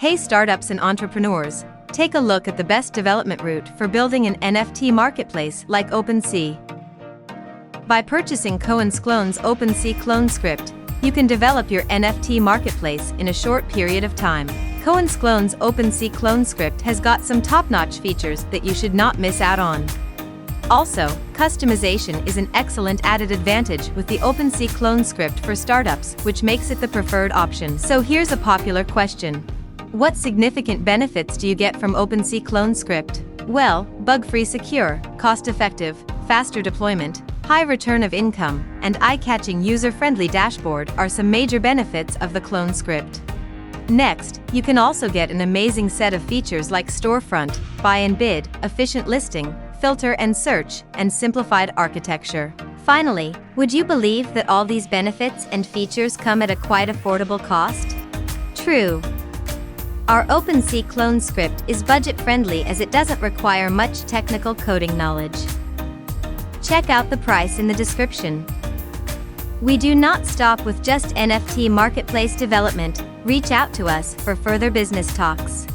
Hey startups and entrepreneurs, take a look at the best development route for building an NFT marketplace like Opensea. By purchasing Coinsclone's Opensea Clone script, you can develop your NFT marketplace in a short period of time. Coinsclone's Opensea Clone script has got some top-notch features that you should not miss out on. Also, customization is an excellent added advantage with the Opensea Clone script for startups, which makes it the preferred option. So here's a popular question. What significant benefits do you get from Opensea Clone script? Well, bug-free, secure, cost-effective, faster deployment, high return of income, and eye-catching user-friendly dashboard are some major benefits of the clone script. Next, you can also get an amazing set of features like storefront, buy and bid, efficient listing, filter and search, and simplified architecture. Finally, would you believe that all these benefits and features come at a quite affordable cost? True. Our Opensea Clone script is budget-friendly as it doesn't require much technical coding knowledge. Check out the price in the description. We do not stop with just NFT marketplace development. Reach out to us for further business talks.